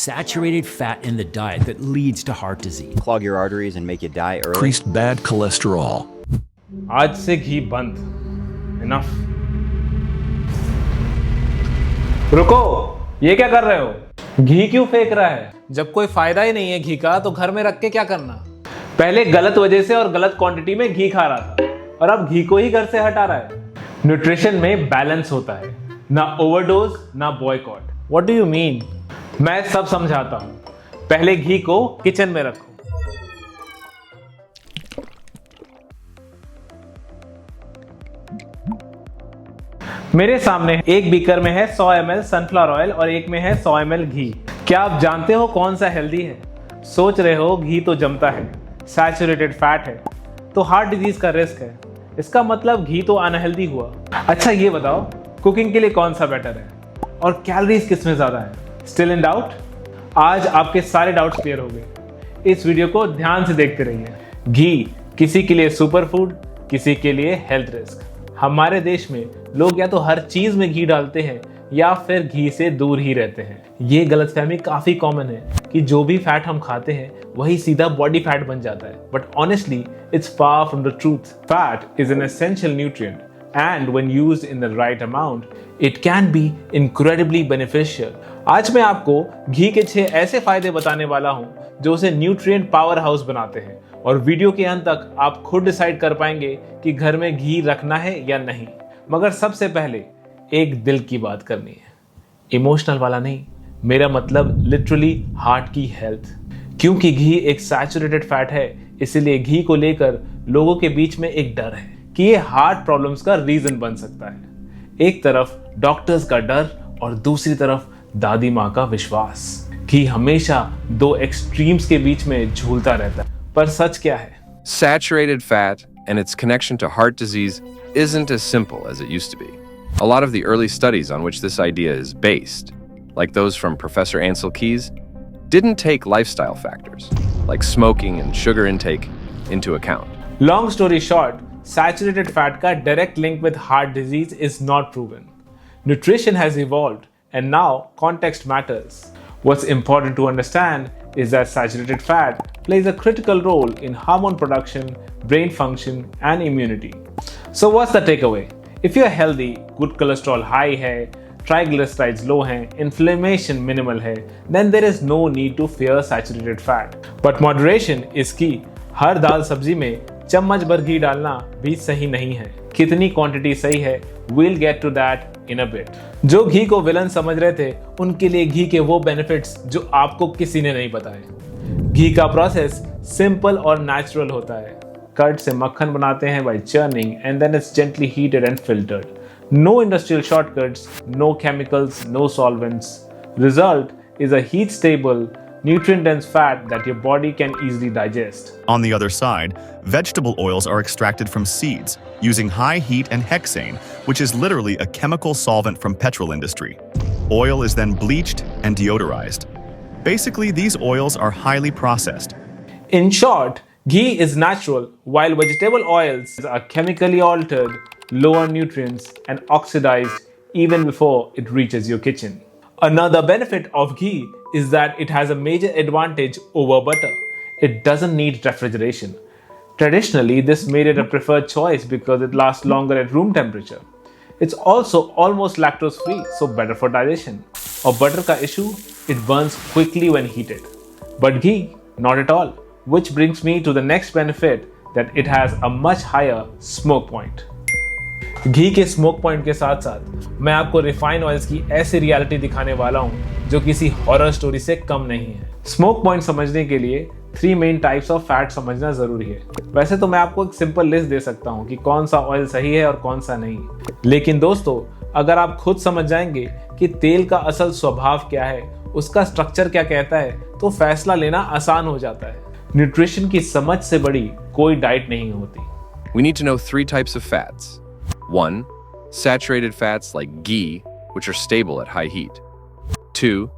saturated fat in the diet that leads to heart disease. Clog your arteries and make you die early. Increased bad cholesterol. आज से घी बंद. Enough. रुको, ये क्या कर रहे हो? घी क्यों फेंक रहा है? जब कोई फायदा ही नहीं है घी का तो घर में रख के क्या करना? पहले गलत वजह से और गलत क्वांटिटी में घी खा रहा था और अब घी को ही घर से हटा रहा है. न्यूट्रिशन में बैलेंस होता है, ना ओवरडोज ना boycott. What do you mean? मैं सब समझाता हूं. पहले घी को किचन में रखो. मेरे सामने एक बीकर में है 100 ml सनफ्लावर ऑयल और एक में है 100 ml घी. क्या आप जानते हो कौन सा हेल्दी है? सोच रहे हो घी तो जमता है, सैचुरेटेड फैट है, तो हार्ट डिजीज का रिस्क है. इसका मतलब घी तो अनहेल्दी हुआ. अच्छा ये बताओ, कुकिंग के लिए कौन सा बेटर है और कैलोरीज किस में ज्यादा है? Still in doubt? आज आपके सारे डाउट्स क्लियर हो गए. इस वीडियो को ध्यान से देखते रहिए. घी किसी के लिए सुपर फूड, किसी के लिए हेल्थ रिस्क. हमारे देश में लोग या तो हर चीज में घी डालते हैं या फिर घी से दूर ही रहते हैं. ये गलतफहमी काफी कॉमन है कि जो भी फैट हम खाते हैं वही सीधा बॉडी फैट बन जाता है. But honestly it's far from the truth. Fat is an essential nutrient and when used in the right amount it can be incredibly beneficial. आज मैं आपको घी के 6 ऐसे फायदे बताने वाला हूं जो उसे न्यूट्रिएंट पावर हाउस बनाते हैं और वीडियो के अंत तक आप खुद डिसाइड कर पाएंगे कि घर में घी रखना है या नहीं. मगर सबसे पहले एक दिल की बात करनी है, इमोशनल वाला नहीं, मेरा मतलब लिटरली हार्ट की हेल्थ. क्योंकि घी एक सैचुरेटेड फैट है, इसीलिए घी को लेकर लोगों के बीच में एक डर है कि ये हार्ट प्रॉब्लम्स का रीजन बन सकता है. एक तरफ डॉक्टर्स का डर और दूसरी तरफ दादी माँ का विश्वास. घी हमेशा 2 एक्सट्रीम्स के बीच में झूलता रहता है. पर सच क्या है? Saturated fat and its connection to heart disease isn't as simple as it used to be. A lot of the early studies on which this idea is based, like those from Professor Ansel Keys, didn't take lifestyle factors, like smoking and sugar intake, into account. Long story short, saturated fat का direct link with heart disease is not proven. Nutrition has evolved and now context matters. What's important to understand is that saturated fat plays a critical role in hormone production, brain function and immunity. So what's the takeaway? If you're healthy, good cholesterol high है, triglycerides low हैं, inflammation minimal है, then there is no need to fear saturated fat. But moderation is key. हर दाल सब्जी में चम्मच भर घी डालना भी सही नहीं है. कितनी क्वांटिटी सही है, we'll get to that in a bit. जो घी को विलन समझ रहे थे उनके लिए घी के वो बेनिफिट्स जो आपको किसी ने नहीं बताए. घी का प्रोसेस सिंपल और नेचुरल होता है. कर्ड से मक्खन बनाते हैं by churning and then it's gently heated and filtered. No industrial shortcuts, no chemicals, no solvents. Result is a heat stable, nutrient-dense fat that your body can easily digest. On the other side, vegetable oils are extracted from seeds using high heat and hexane, which is literally a chemical solvent from petrol industry. Oil is then bleached and deodorized. Basically, these oils are highly processed. In short, ghee is natural, while vegetable oils are chemically altered, low on nutrients, and oxidized even before it reaches your kitchen. Another benefit of ghee is that it has a major advantage over butter. It doesn't need refrigeration. Traditionally, this made it a preferred choice because it lasts longer at room temperature. It's also almost lactose free, so better for digestion. Or butter ka issue, it burns quickly when heated. But ghee, not at all. Which brings me to the next benefit, that it has a much higher smoke point. घी के smoke point के साथ साथ मैं आपको refined oils की ऐसी reality दिखाने वाला हूं जो किसी हॉरर स्टोरी से कम नहीं है. स्मोक पॉइंट समझने के लिए 3 मेन टाइप्स ऑफ फैट समझना जरूरी है. वैसे तो मैं आपको एक सिंपल लिस्ट दे सकता हूं कि कौन सा ऑयल सही है और कौन सा नहीं, लेकिन दोस्तों अगर आप खुद समझ जाएंगे कि तेल का असल स्वभाव क्या है, उसका स्ट्रक्चर क्या कहता है, तो फैसला लेना आसान हो जाता है. न्यूट्रिशन की समझ से बड़ी कोई डाइट नहीं होती. We need to know 3 types of fats. 1. Saturated fats like ghee, which are stable at high heat. 2.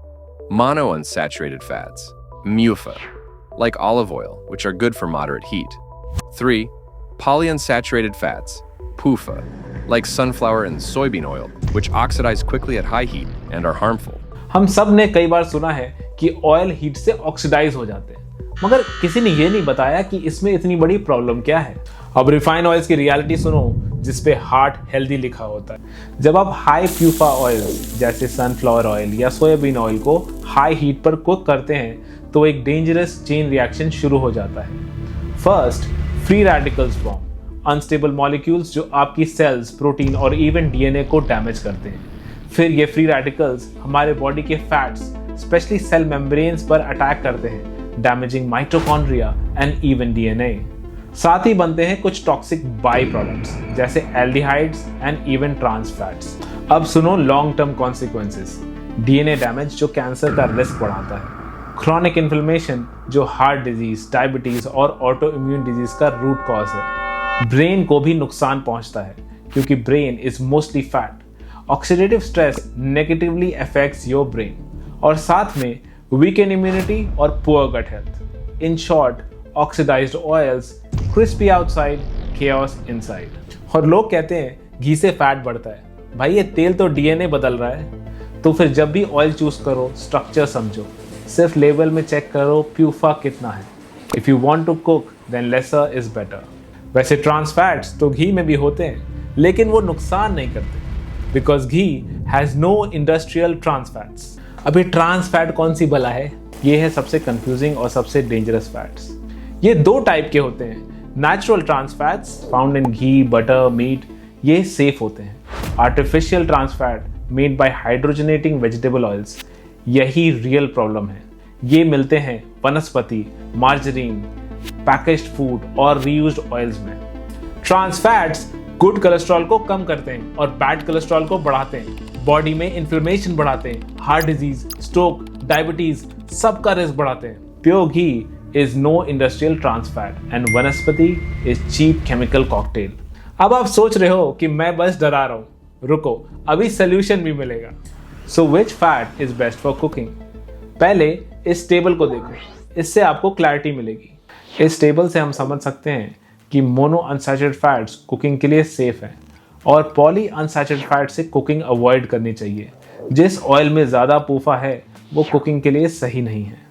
Monounsaturated fats, MUFA, like olive oil, which are good for moderate heat. 3. Polyunsaturated fats, PUFA, like sunflower and soybean oil, which oxidize quickly at high heat and are harmful. हम सब ने कई बार सुना है कि oil heat से oxidise हो जाते हैं, मगर किसी ने ये नहीं बताया कि इसमें इतनी बड़ी प्रॉब्लम क्या है। अब रिफाइंड ऑयल्स की रियलिटी सुनो, जिसपे हार्ट हेल्दी लिखा होता है। जब आप हाई प्यूफा ऑयल जैसे सनफ्लावर ऑयल या सोयाबीन ऑयल को हाई हीट पर कुक करते हैं तो एक डेंजरस चेन रिएक्शन शुरू हो जाता है। First, free radicals form, unstable molecules जो आपकी सेल्स, प्रोटीन और इवन डीएनए को डैमेज करते हैं। फिर ये फ्री रेडिकल्स हमारे बॉडी के फैट्स, स्पेशली सेल मेम्ब्रेन्स पर अटैक करते हैं, damaging mitochondria and even DNA. साथ ही बनते हैं कुछ टॉक्सिक बाई प्रोडक्ट्स जैसे aldehydes and even trans fats. अब सुनो long term consequences. DNA damage जो कैंसर का रिस्क बढ़ाता है, क्रॉनिक इन्फ्लेमेशन जो हार्ट डिजीज, डायबिटीज और ऑटो इम्यून डिजीज का रूट कॉज है। ब्रेन को भी नुकसान पहुंचता है क्योंकि brain is mostly fat. Oxidative stress negatively affects your brain और साथ में वीकन इम्यूनिटी और poor gut health. In short, oxidized oils, crispy outside, chaos inside. और लोग कहते हैं घी से फैट बढ़ता है। भाई ये तेल तो डीएनए बदल रहा है। तो फिर जब भी ऑयल चूज करो, स्ट्रक्चर समझो, सिर्फ लेबल में चेक करो प्यूफा कितना है। If you want to cook then lesser is better. वैसे ट्रांस फैट्स तो घी में भी होते हैं, लेकिन वो नुकसान नहीं करते because ghee has no industrial trans fats. अभी ट्रांस फैट कौन सी भला है? ये है सबसे कंफ्यूजिंग और सबसे डेंजरस फैट्स। ये दो टाइप के होते हैं। Natural trans fats found in ghee, butter, meat, ये सेफ होते हैं। Artificial trans fat made by hydrogenating vegetable oils, यही रियल प्रॉब्लम है। ये मिलते हैं वनस्पति, मार्जरीन, पैकेज्ड फूड और रीयूज्ड ऑयल्स में। ट्रांस फैट्स गुड कोलेस्ट्रॉल को कम करते हैं और बैड कोलेस्ट्रॉल को बढ़ाते हैं। बॉडी में इन्फ्लेमेशन बढ़ाते हैं, हार्ट डिजीज, स्ट्रोक, डायबिटीज सबका रिस्क बढ़ाते हैं। Pure ghee is no industrial trans fat and वनस्पति is cheap chemical cocktail। अब आप सोच रहे हो कि मैं बस डरा रहा हूं, रुको अभी सोल्यूशन भी मिलेगा। So which fat is best for cooking? पहले इस टेबल को देखो, इससे आपको क्लैरिटी मिलेगी। इस टेबल से हम समझ सकते हैं कि मोनो अनसैचुरेटेड फैट्स कुकिंग के लिए सेफ है और पॉली अनसैचुरेटेड फैट से कुकिंग अवॉइड करनी चाहिए। जिस ऑयल में ज़्यादा पूफा है वो कुकिंग के लिए सही नहीं है।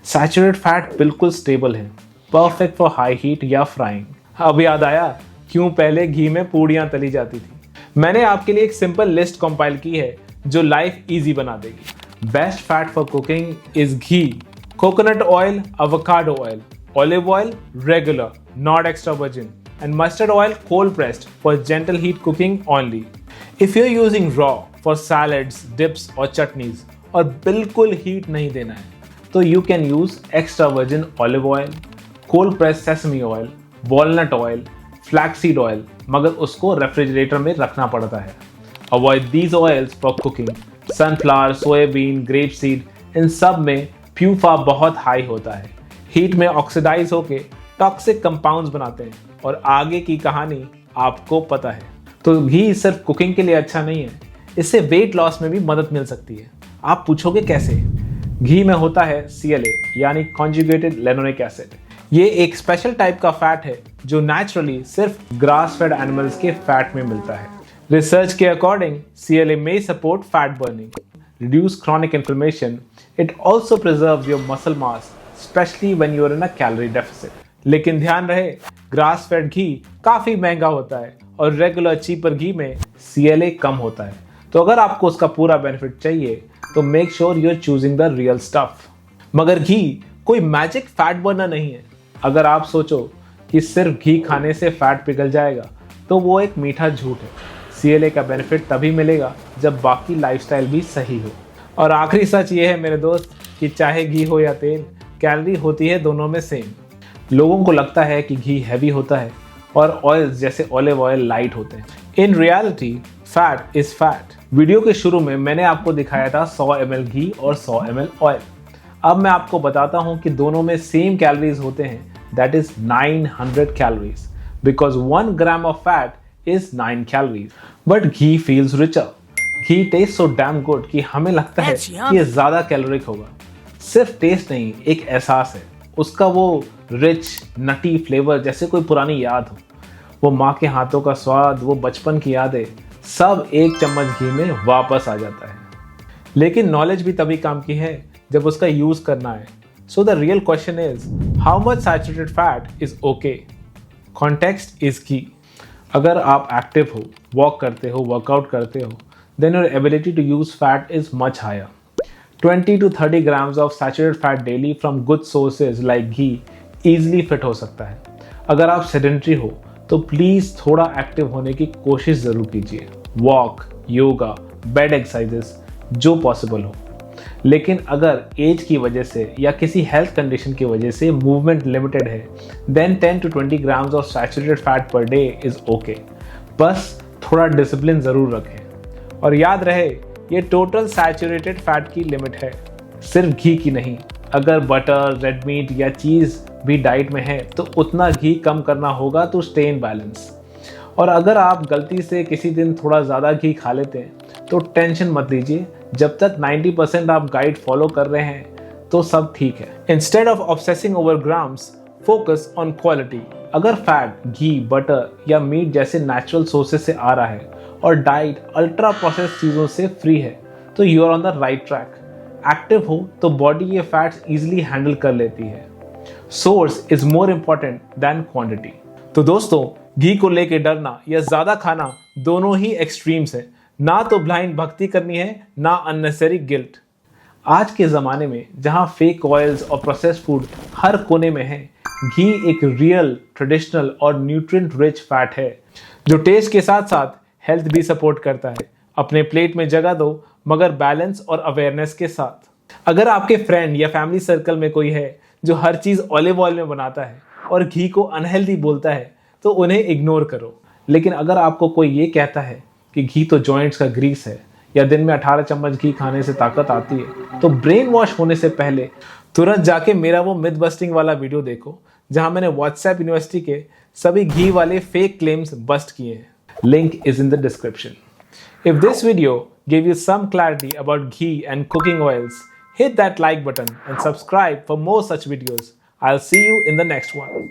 सैचुरेटेड फैट बिल्कुल स्टेबल है, परफेक्ट फॉर हाई हीट या फ्राइंग। अब याद आया क्यों पहले घी में पूड़ियाँ तली जाती थी। मैंने आपके लिए एक सिंपल लिस्ट कंपाइल की है जो लाइफ इजी बना देगी। Best fat for cooking is ghee, coconut oil, avocado oil, olive oil regular, not extra virgin, and mustard oil cold pressed for gentle heat cooking only. If you're using raw for salads, dips or chutneys और बिल्कुल heat नहीं देना है तो you can use extra virgin olive oil, cold pressed sesame oil, walnut oil, flaxseed oil, मगर उसको refrigerator में रखना पड़ता है। Avoid these oils for cooking. Sunflower, soybean, grapeseed, इन सब में प्यूफा बहुत हाई होता है। हीट में ऑक्सीडाइज होके टॉक्सिक कंपाउंड्स बनाते हैं और आगे की कहानी आपको पता है। तो घी सिर्फ कुकिंग के लिए अच्छा नहीं है, इससे वेट लॉस में भी मदद मिल सकती है। आप पूछोगे कैसे? घी में होता है CLA यानी कॉन्जुगेटेड लेनोलिक एसिड। ये एक स्पेशल टाइप का फैट है जो नेचुरली सिर्फ ग्रास फेड एनिमल्स के फैट में मिलता है। रिसर्च के according CLA may support fat burning, reduce chronic inflammation. It also preserves your muscle mass, especially when you are in a calorie deficit. लेकिन ध्यान रहे, ग्रास फेड घी काफी महंगा होता है और रेगुलर चीपर घी में CLA कम होता है। तो अगर आपको उसका पूरा बेनिफिट चाहिए तो make sure you are choosing the real stuff. मगर घी कोई मैजिक फैट बर्नर नहीं है। अगर आप सोचो कि सिर्फ घी खाने से फैट पिघल जाएगा तो वो एक मीठा झूठ है। CLA का बेनिफिट तभी मिलेगा जब बाकी लाइफस्टाइल भी सही हो। और आखिरी सच ये है मेरे दोस्त कि चाहे घी हो या तेल, कैलोरी होती है दोनों में सेम। लोगों को लगता है कि घी हैवी होता है और ऑयल्स जैसे ऑलिव ऑयल लाइट होते हैं। In reality fat is fat. Video के शुरू में मैंने आपको दिखाया था 100 ml घी और 100 ml ऑयल। अब मैं आपको बताता हूं कि दोनों में सेम कैलोरीज होते हैं, that is 900 calories, because 1 gram of fat is 9 calories. But ghee feels richer. Ghee taste so damn good कि हमें लगता है कि ये ज्यादा कैलोरिक होगा। सिर्फ टेस्ट नहीं, एक एहसास है। उसका वो रिच नटी फ्लेवर जैसे कोई पुरानी याद हो। वो माँ के हाथों का स्वाद, वो बचपन की यादें, सब एक चम्मच घी में वापस आ जाता है। लेकिन नॉलेज भी तभी काम की है जब उसका यूज करना है। So the real question is how much saturated fat is okay. Context is की। अगर आप एक्टिव हो, वॉक करते हो, वर्कआउट करते हो, then your ability to use fat is much higher. 20 to 30 grams of saturated fat daily from good sources like ghee easily fit हो सकता है। अगर आप सेडेंटरी हो तो प्लीज थोड़ा एक्टिव होने की कोशिश जरूर कीजिए। वॉक, योगा, बेड एक्सरसाइजेस जो पॉसिबल हो। लेकिन अगर एज की वजह से या किसी हेल्थ कंडीशन की वजह से मूवमेंट लिमिटेड है, then 10 to 20 grams of saturated fat per day is okay। बस थोड़ा डिसिप्लिन जरूर रखें और याद रहे ये टोटल सैचुरेटेड फैट की लिमिट है, सिर्फ घी की नहीं। अगर बटर, रेड मीट या चीज़ भी डाइट में है तो उतना घी कम करना होगा टू स्टे इन बैलेंस। और अगर आप गलती से किसी दिन थोड़ा ज़्यादा घी खा लेते हैं तो टेंशन मत लीजिए, जब तक 90% आप गाइड फॉलो कर रहे हैं तो सब ठीक है। Instead of obsessing over grams, focus on quality. अगर फैट घी, बटर या मीट जैसे नेचुरल सोर्सेज से आ रहा है और डाइट अल्ट्रा प्रोसेस चीज़ों से फ्री है तो you are on the right track. Active हो तो बॉडी ये फैट्स इजीली हैंडल कर लेती है। Source is more important than quantity. तो दोस्तों, घी को लेके डरना या ज़्यादा खाना दोनों ही एक्सट्रीम्स है। ना तो ब्लाइंड भक्ति करनी है, ना अननेसेसरी गिल्ट। आज के ज़माने में जहाँ फेक ऑयल्स और प्रोसेस्ड फूड हर कोने में है, घी एक रियल, ट्रेडिशनल और न्यूट्रिएंट रिच फैट है जो टेस्ट के साथ साथ हेल्थ भी सपोर्ट करता है। अपने प्लेट में जगह दो, मगर बैलेंस और अवेयरनेस के साथ। अगर आपके फ्रेंड या फैमिली सर्कल में कोई है जो हर चीज़ ऑलिव ऑयल में बनाता है और घी को अनहेल्दी बोलता है तो उन्हें इग्नोर करो। लेकिन अगर आपको कोई ये कहता है कि घी तो जॉइंट्स का ग्रीस है या दिन में 18 चम्मच घी खाने से ताकत आती है, तो ब्रेन वॉश होने से पहले तुरंत जाके मेरा वो मिथ बस्टिंग वाला वीडियो देखो जहां मैंने व्हाट्सएप यूनिवर्सिटी के सभी घी वाले फेक क्लेम्स बस्ट किए हैं। Link is in the description. If this video gave you some clarity about ghee and cooking oils, hit that like button and subscribe for more such videos. I'll see you in the next one.